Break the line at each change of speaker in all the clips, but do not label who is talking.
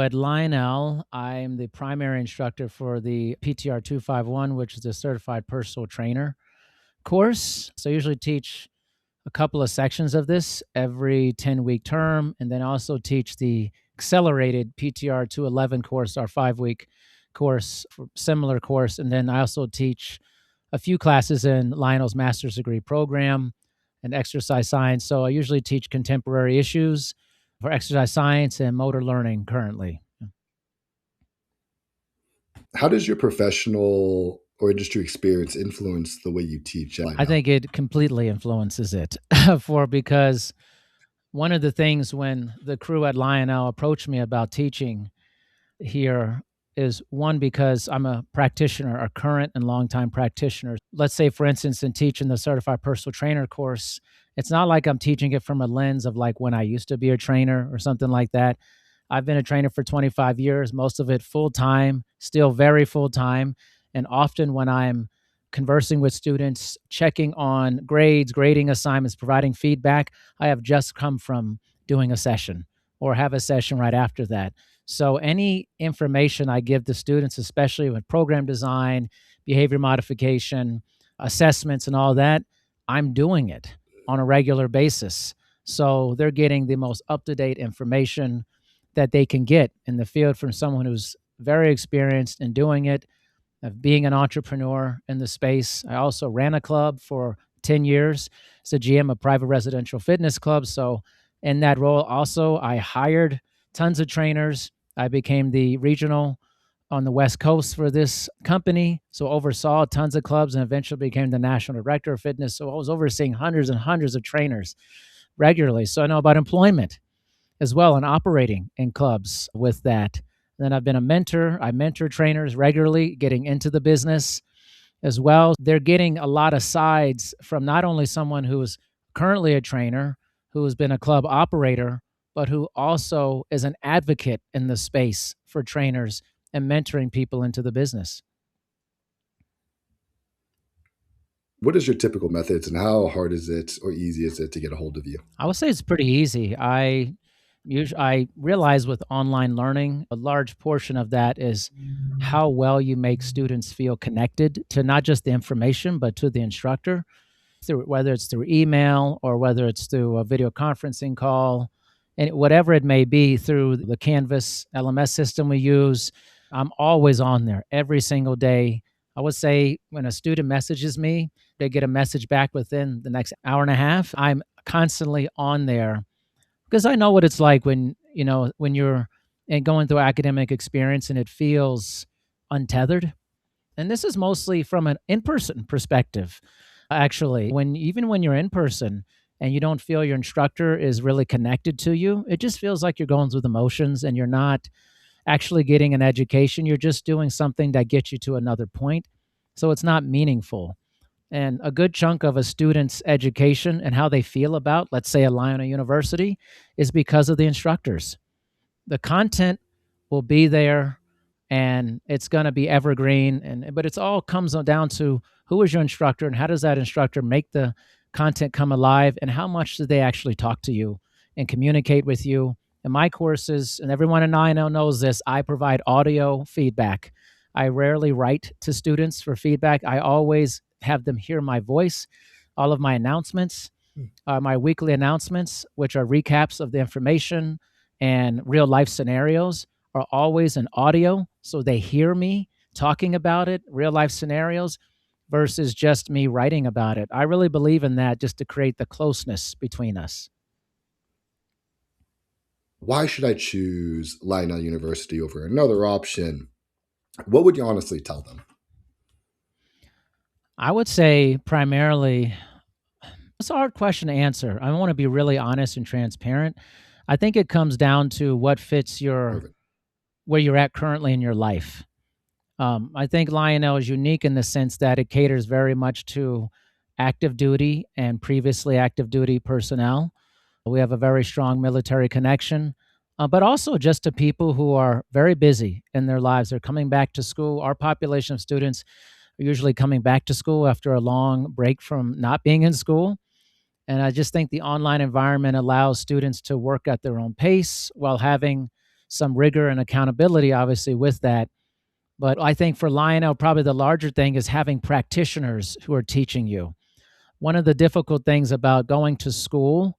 At Lionel, I'm the primary instructor for the PTR 251, which is a certified personal trainer course. So I usually teach a couple of sections of this every 10-week term, and then also teach the accelerated PTR 211 course, our 5-week course, similar course. And then I also teach a few classes in Lionel's master's degree program and exercise science. So I usually teach contemporary issues for exercise science and motor learning currently.
How does your professional or industry experience influence the way you teach right
I
now?
think it completely influences it because one of the things when the crew at Lionel approached me about teaching here is one, because I'm a practitioner, a current and longtime practitioner. Let's say, for instance, in teaching the certified personal trainer course, it's not like I'm teaching it from a lens of like when I used to be a trainer or something like that. I've been a trainer for 25 years, most of it full time, still very full time. And often when I'm conversing with students, checking on grades, grading assignments, providing feedback, I have just come from doing a session or have a session right after that. So any information I give the students, especially with program design, behavior modification, assessments, and all that, I'm doing it on a regular basis. So they're getting the most up to date information that they can get in the field from someone who's very experienced in doing it, of being an entrepreneur in the space. I also ran a club for 10 years as a GM of private residential fitness clubs. So, in that role, also, I hired tons of trainers. I became the regional on the West Coast for this company. So, oversaw tons of clubs and eventually became the national director of fitness. So, I was overseeing hundreds and hundreds of trainers regularly. So, I know about employment as well and operating in clubs with that. Then I've been a mentor. I mentor trainers regularly getting into the business as well. They're getting a lot of sides from not only someone who is currently a trainer, who has been a club operator, but who also is an advocate in the space for trainers and mentoring people into the business.
What is your typical methods and how hard is it or easy is it to get a hold of you?
I would say it's pretty easy. I realize with online learning, a large portion of that is how well you make students feel connected to not just the information, but to the instructor, through whether it's through email or whether it's through a video conferencing call, and whatever it may be through the Canvas LMS system we use. I'm always on there every single day. I would say when a student messages me, they get a message back within the next hour and a half. I'm constantly on there because I know what it's like when when you're going through academic experience and it feels untethered. And this is mostly from an in-person perspective. Actually, when you're in person and you don't feel your instructor is really connected to you, it just feels like you're going through the motions and you're not actually getting an education. You're just doing something that gets you to another point. So it's not meaningful. And a good chunk of a student's education and how they feel about, let's say, a Lionel University is because of the instructors. The content will be there and it's going to be evergreen, but it's all comes down to who is your instructor and how does that instructor make the content come alive and how much do they actually talk to you and communicate with you. In my courses, and everyone in Lionel knows this, I provide audio feedback. I rarely write to students for feedback. I always have them hear my voice. All of my announcements, my weekly announcements, which are recaps of the information and real life scenarios, are always in audio. So they hear me talking about it, real life scenarios, versus just me writing about it. I really believe in that just to create the closeness between us.
Why should I choose Lionel University over another option? What would you honestly tell them?
I would say primarily, it's a hard question to answer. I want to be really honest and transparent. I think it comes down to what fits your
Perfect.
where you're at currently in your life. I think Lionel is unique in the sense that it caters very much to active duty and previously active duty personnel. We have a very strong military connection, but also just to people who are very busy in their lives. They're coming back to school. Our population of students are usually coming back to school after a long break from not being in school. And I just think the online environment allows students to work at their own pace while having some rigor and accountability, obviously, with that. But I think for Lionel, probably the larger thing is having practitioners who are teaching you. One of the difficult things about going to school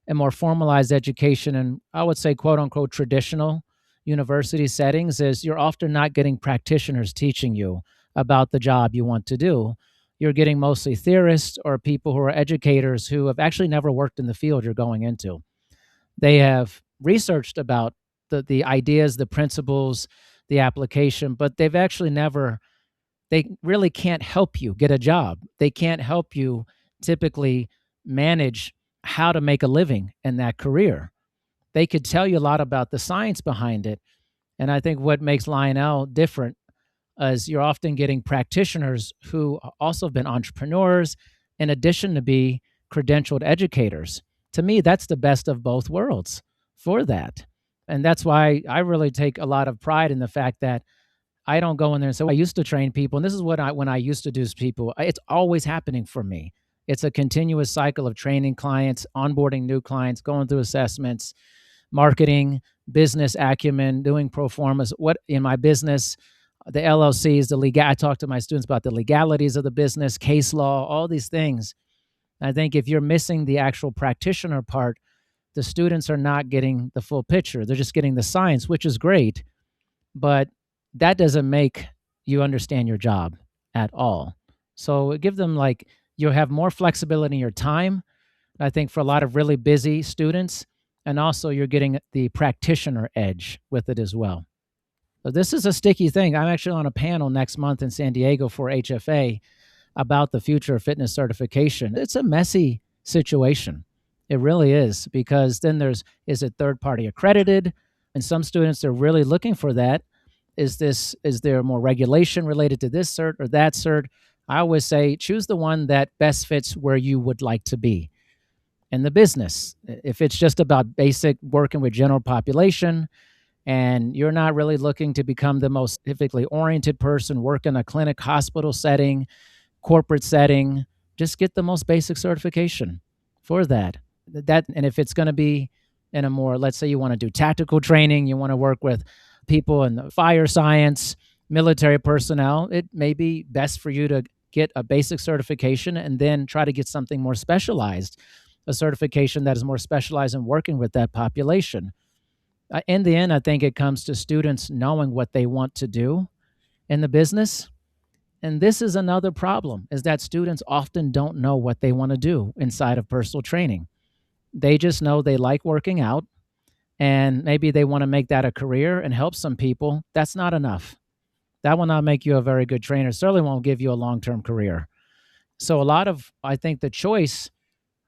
and more formalized education, and I would say, quote unquote, traditional university settings, is you're often not getting practitioners teaching you about the job you want to do. You're getting mostly theorists or people who are educators who have actually never worked in the field you're going into. They have researched about the ideas, the principles, the application, but they've actually never, they really can't help you get a job. They can't help you typically manage how to make a living in that career. They could tell you a lot about the science behind it. And I think what makes Lionel different is you're often getting practitioners who also have been entrepreneurs in addition to be credentialed educators. To me, that's the best of both worlds for that. And that's why I really take a lot of pride in the fact that I don't go in there and say, well, I used to train people, and this is what when I used to do people, it's always happening for me. It's a continuous cycle of training clients, onboarding new clients, going through assessments, marketing, business acumen, doing pro formas. What in my business, the LLCs, the legal. I talk to my students about the legalities of the business, case law, all these things. I think if you're missing the actual practitioner part, the students are not getting the full picture. They're just getting the science, which is great, but that doesn't make you understand your job at all. So give them like you have more flexibility in your time. I think for a lot of really busy students, and also you're getting the practitioner edge with it as well. So this is a sticky thing. I'm actually on a panel next month in San Diego for HFA about the future of fitness certification. It's a messy situation. It really is, because then is it third party accredited? And some students are really looking for that. Is there more regulation related to this cert or that cert? I always say choose the one that best fits where you would like to be in the business. If it's just about basic working with general population and you're not really looking to become the most specifically oriented person, work in a clinic, hospital setting, corporate setting, just get the most basic certification for that. And if it's going to be in a more, let's say you want to do tactical training, you want to work with people in the fire science, military personnel, it may be best for you to get a basic certification and then try to get something more specialized, a certification that is more specialized in working with that population. In the end, I think it comes to students knowing what they want to do in the business. And this is another problem, is that students often don't know what they want to do inside of personal training. They just know they like working out and maybe they want to make that a career and help some people. That's not enough. That will not make you a very good trainer. Certainly won't give you a long-term career. So a lot of, I think the choice,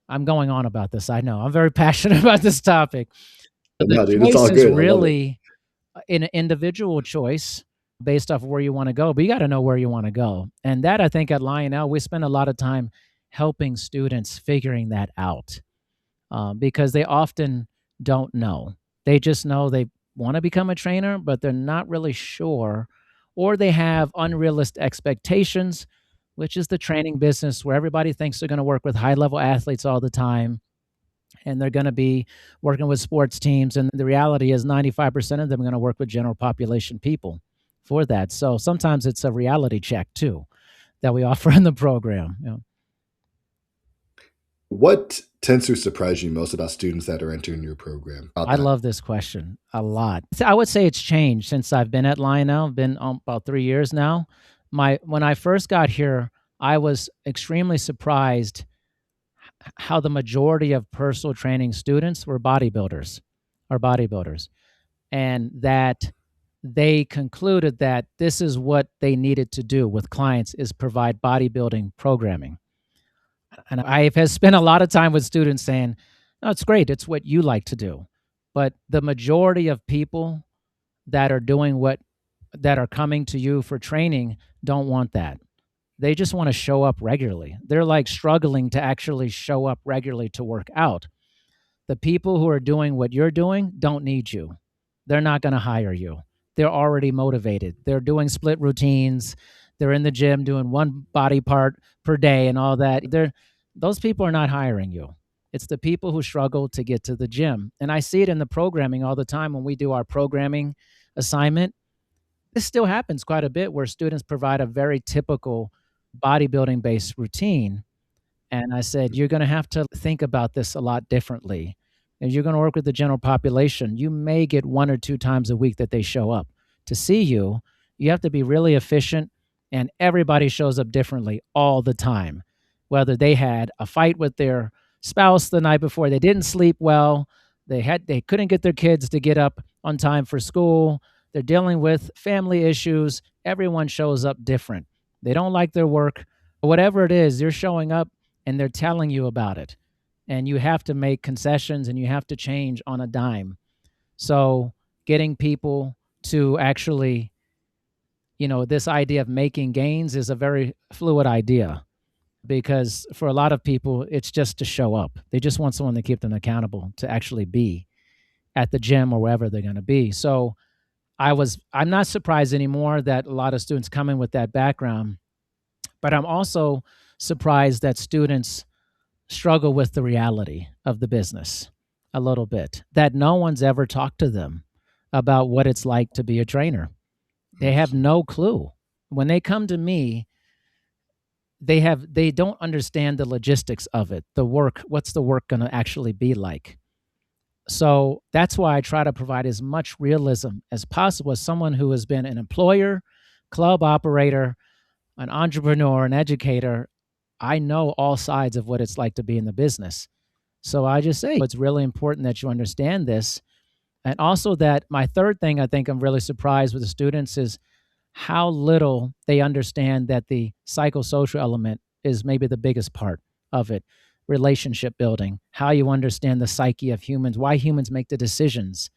I'm going on about this. I know I'm very passionate about this topic. The
No, dude, it's
choice
all
is
good. I love it.
really an individual choice based off of where you want to go, but you got to know where you want to go. And that, I think at Lionel, we spend a lot of time helping students figuring that out, because they often don't know. They just know they want to become a trainer, but they're not really sure, or they have unrealistic expectations, which is the training business where everybody thinks they're going to work with high level athletes all the time and they're going to be working with sports teams. And the reality is 95% of them are going to work with general population people for that. So sometimes it's a reality check too that we offer in the program. You know.
What tends to surprise you most about students that are entering your program? About
I
that.
love this question a lot. I would say it's changed since I've been at Lionel. I've been about 3 years now. When I first got here, I was extremely surprised how the majority of personal training students were bodybuilders, and that they concluded that this is what they needed to do with clients is provide bodybuilding programming. And I have spent a lot of time with students saying, no, it's great. It's what you like to do. But the majority of people that are doing that are coming to you for training don't want that. They just want to show up regularly. They're like struggling to actually show up regularly to work out. The people who are doing what you're doing don't need you. They're not going to hire you. They're already motivated. They're doing split routines. They're in the gym doing one body part per day and all that. Those people are not hiring you. It's the people who struggle to get to the gym. And I see it in the programming all the time when we do our programming assignment. This still happens quite a bit where students provide a very typical bodybuilding based routine, and I said, "You're gonna have to think about this a lot differently. If you're gonna work with the general population, you may get 1 or 2 times a week that they show up to see you. You have to be really efficient, and everybody shows up differently all the time. Whether they had a fight with their spouse the night before, they didn't sleep well, they couldn't get their kids to get up on time for school, they're dealing with family issues, everyone shows up different. They don't like their work, whatever it is, they're showing up and they're telling you about it. And you have to make concessions and you have to change on a dime. So, getting people to actually, this idea of making gains is a very fluid idea because for a lot of people, it's just to show up. They just want someone to keep them accountable to actually be at the gym or wherever they're going to be. So, I'm not surprised anymore that a lot of students come in with that background, but I'm also surprised that students struggle with the reality of the business a little bit, that no one's ever talked to them about what it's like to be a trainer. They have no clue. When they come to me, they don't understand the logistics of it, the work, what's the work going to actually be like. So that's why I try to provide as much realism as possible as someone who has been an employer, club operator, an entrepreneur, an educator. I know all sides of what it's like to be in the business. So I just say it's really important that you understand this. And also, that my third thing I think I'm really surprised with the students is how little they understand that the psychosocial element is maybe the biggest part of it. Relationship building, how you understand the psyche of humans, why humans make the decisions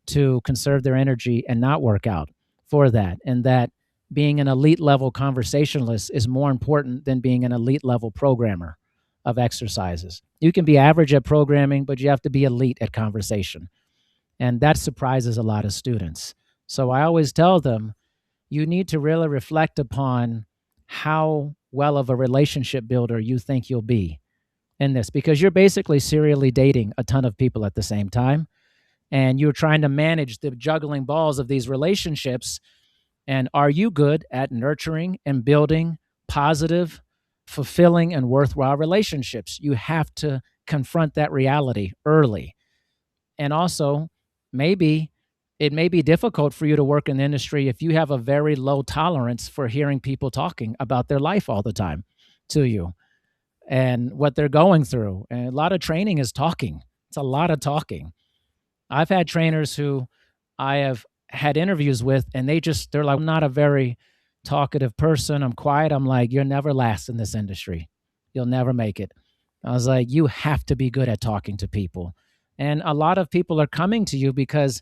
to conserve their energy and not work out for that. And that being an elite level conversationalist is more important than being an elite level programmer of exercises. You can be average at programming, but you have to be elite at conversation. And that surprises a lot of students. So I always tell them, you need to really reflect upon how well of a relationship builder you think you'll be in this, because you're basically serially dating a ton of people at the same time. And you're trying to manage the juggling balls of these relationships. And are you good at nurturing and building positive, fulfilling, and worthwhile relationships? You have to confront that reality early. And also, maybe it may be difficult for you to work in the industry if you have a very low tolerance for hearing people talking about their life all the time to you and what they're going through. And a lot of training is talking. It's a lot of talking. I've had trainers who I have had interviews with, and they're like, I'm not a very talkative person. I'm quiet. I'm like, you'll never last in this industry. You'll never make it. I was like, you have to be good at talking to people. And a lot of people are coming to you because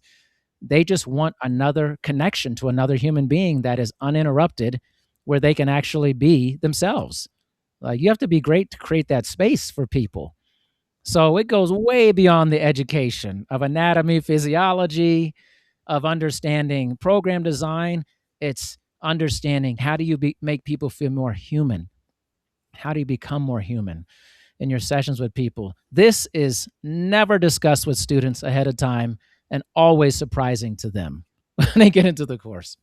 they just want another connection to another human being that is uninterrupted, where they can actually be themselves. Like, you have to be great to create that space for people. So it goes way beyond the education of anatomy, physiology, of understanding program design. It's understanding, how do you make people feel more human? How do you become more human in your sessions with people? This is never discussed with students ahead of time and always surprising to them when they get into the course.